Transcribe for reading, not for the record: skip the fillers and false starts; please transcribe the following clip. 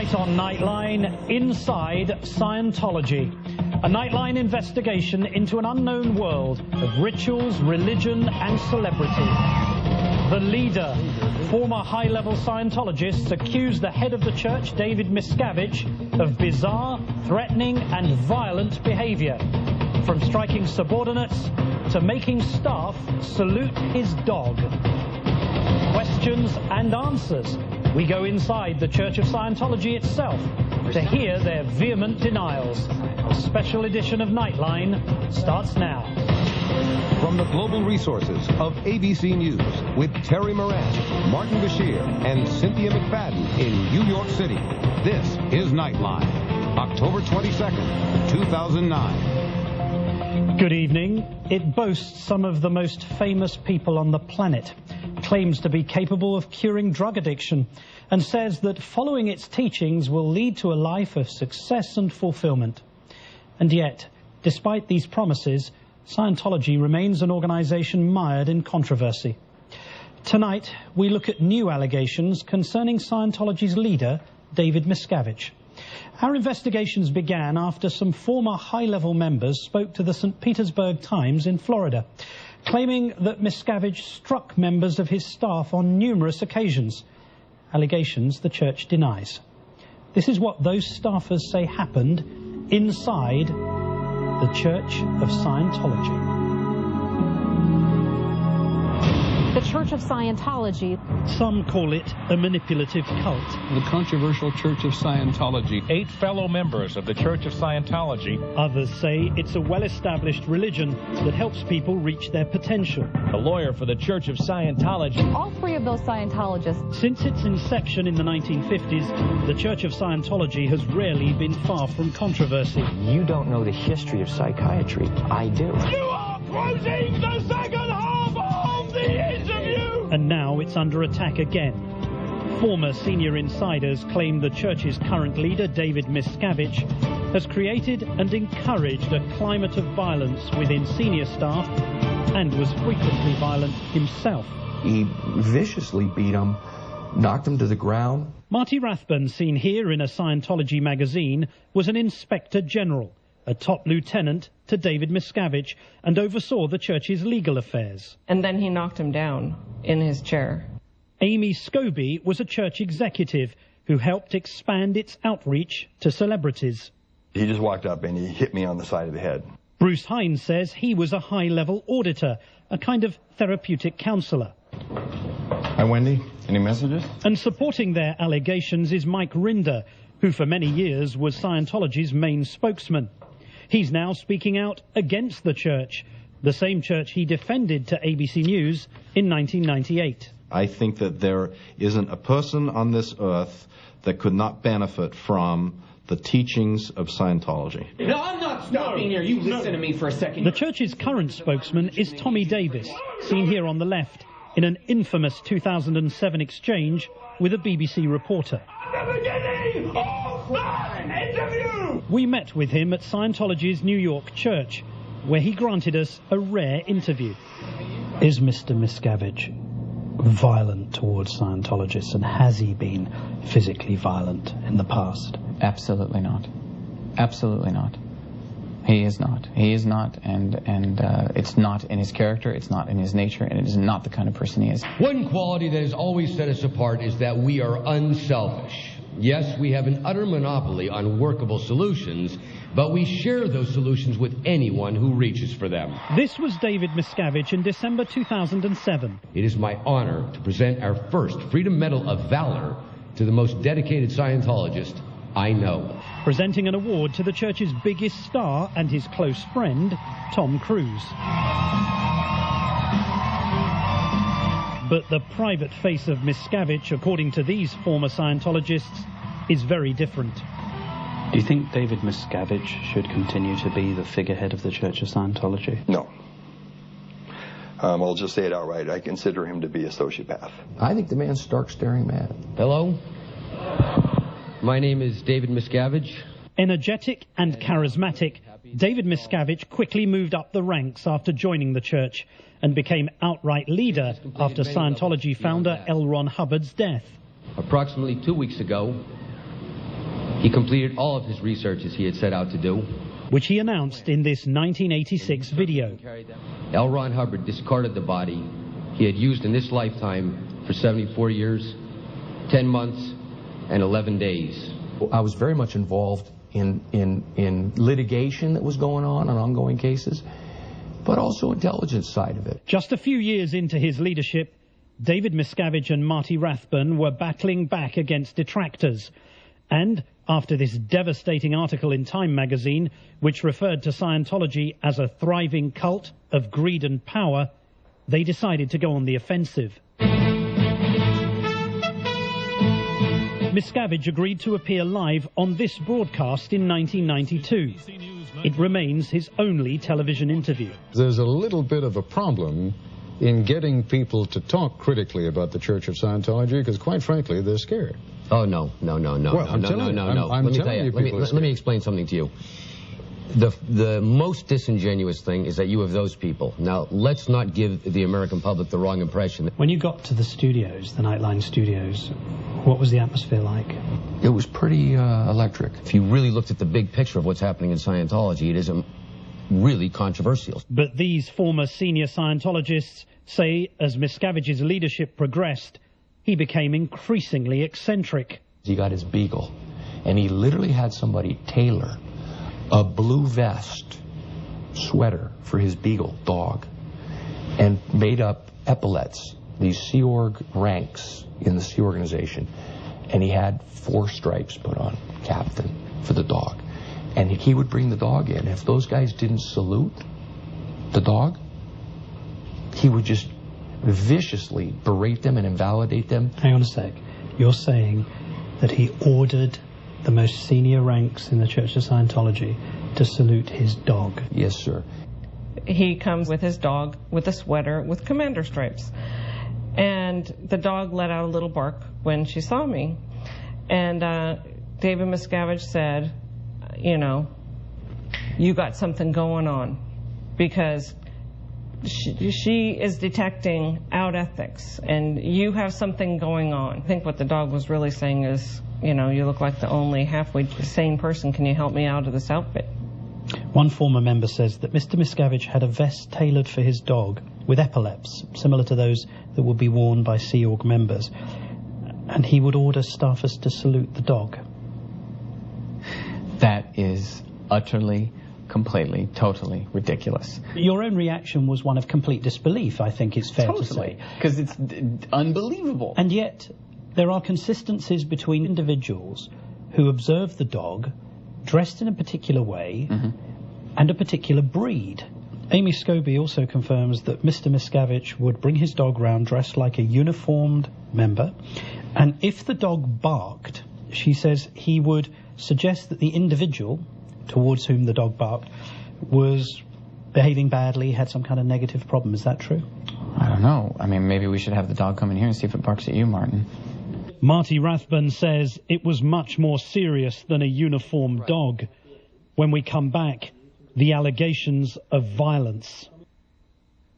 Tonight on Nightline, Inside Scientology. A Nightline investigation into an unknown world of rituals, religion and celebrity. The leader, former high-level Scientologists accuse the head of the church, David Miscavige, of bizarre, threatening and violent behavior. From striking subordinates to making staff salute his dog. Questions and answers. We go inside the Church of Scientology itself to hear their vehement denials. A special edition of Nightline starts now. From the global resources of ABC News with Terry Moran, Martin Bashir, and Cynthia McFadden in New York City, this is Nightline, October 22nd, 2009. Good evening. It boasts some of the most famous people on the planet, claims to be capable of curing drug addiction, and says that following its teachings will lead to a life of success and fulfillment. And yet, despite these promises, Scientology remains an organization mired in controversy. Tonight, we look at new allegations concerning Scientology's leader, David Miscavige. Our investigations began after some former high-level members spoke to the St. Petersburg Times in Florida, claiming that Miscavige struck members of his staff on numerous occasions, allegations the church denies. This is what those staffers say happened inside the Church of Scientology. The Church of Scientology. Some call it a manipulative cult. The controversial Church of Scientology. 8 fellow members of the Church of Scientology. Others say it's a well-established religion that helps people reach their potential. A lawyer for the Church of Scientology. All 3 of those Scientologists. Since its inception in the 1950s, the Church of Scientology has rarely been far from controversy. You don't know the history of psychiatry. I do. You are quoting the second half of the interview! And now it's under attack again. Former senior insiders claim the church's current leader, David Miscavige, has created and encouraged a climate of violence within senior staff and was frequently violent himself. He viciously beat him, knocked him to the ground. Marty Rathbun, seen here in a Scientology magazine, was an inspector general, a top lieutenant to David Miscavige, and oversaw the church's legal affairs. And then he knocked him down in his chair. Amy Scobee was a church executive who helped expand its outreach to celebrities. He just walked up and he hit me on the side of the head. Bruce Hines says he was a high-level auditor, a kind of therapeutic counselor. Hi, Wendy. Any messages? And supporting their allegations is Mike Rinder, who for many years was Scientology's main spokesman. He's now speaking out against the church, the same church he defended to ABC News in 1998. I think that there isn't a person on this earth that could not benefit from the teachings of Scientology. No, I'm not stopping here. You listen to me for a second. The church's current spokesman is Tommy Davis, seen here on the left, in an infamous 2007 exchange with a BBC reporter. The beginning of that interview! We met with him at Scientology's New York church, where he granted us a rare interview. Is Mr. Miscavige violent towards Scientologists, and has he been physically violent in the past? Absolutely not. Absolutely not. He is not. He is not, and it's not in his character, it's not in his nature, and it is not the kind of person he is. One quality that has always set us apart is that we are unselfish. Yes, we have an utter monopoly on workable solutions, but we share those solutions with anyone who reaches for them. This was David Miscavige in December 2007. It is my honor to present our first Freedom Medal of Valor to the most dedicated Scientologist I know. Presenting an award to the church's biggest star and his close friend, Tom Cruise. But the private face of Miscavige, according to these former Scientologists, is very different. Do you think David Miscavige should continue to be the figurehead of the Church of Scientology? No. I'll just say it outright. I consider him to be a sociopath. I think the man's stark staring mad. Hello? My name is David Miscavige. Energetic and charismatic, David Miscavige quickly moved up the ranks after joining the church and became outright leader after Scientology founder L. Ron Hubbard's death. Approximately 2 weeks ago, He completed all of his researches he had set out to do, which he announced in this 1986 video. L. Ron Hubbard discarded the body he had used in this lifetime for 74 years, 10 months, and 11 days. I was very much involved in litigation that was going on ongoing cases, but also intelligence side of it. Just a few years into his leadership, David Miscavige and Marty Rathbun were battling back against detractors. And after this devastating article in Time magazine, which referred to Scientology as a thriving cult of greed and power, they decided to go on the offensive. Miscavige agreed to appear live on this broadcast in 1992. It remains his only television interview. There's a little bit of a problem in getting people to talk critically about the Church of Scientology, because quite frankly, they're scared. Oh, no. Well, I'm telling you. Let me explain something to you. The most disingenuous thing is that you have those people. Now, let's not give the American public the wrong impression. When you got to the studios, the Nightline studios, what was the atmosphere like? It was pretty electric. If you really looked at the big picture of what's happening in Scientology, it isn't really controversial. But these former senior Scientologists say as Miscavige's leadership progressed, he became increasingly eccentric. He got his beagle, and he literally had somebody tailor a blue vest sweater for his beagle dog and made up epaulets, these Sea Org ranks in the Sea Organization, and he had 4 stripes put on, captain, for the dog. And he would bring the dog in. If those guys didn't salute the dog, he would just viciously berate them and invalidate them. Hang on a sec. You're saying that he ordered the most senior ranks in the Church of Scientology to salute his dog? Yes, sir. He comes with his dog with a sweater with commander stripes. And the dog let out a little bark when she saw me. And David Miscavige said, you know, you got something going on, because she is detecting out ethics, and you have something going on. I think what the dog was really saying is, you know, you look like the only halfway sane person. Can you help me out of this outfit? One former member says that Mr. Miscavige had a vest tailored for his dog with epaulets, similar to those that would be worn by Sea Org members. And he would order staffers to salute the dog. That is utterly, completely, totally ridiculous. Your own reaction was one of complete disbelief, I think it's fair to say. Because it's unbelievable. And yet, there are consistencies between individuals who observe the dog dressed in a particular way and a particular breed. Amy Scobee also confirms that Mr. Miscavige would bring his dog round dressed like a uniformed member, and if the dog barked, she says he would suggest that the individual towards whom the dog barked was behaving badly, had some kind of negative problem. Is that true? I don't know. I mean, maybe we should have the dog come in here and see if it barks at you, Martin. Marty Rathbun says it was much more serious than a uniformed dog. When we come back, the allegations of violence.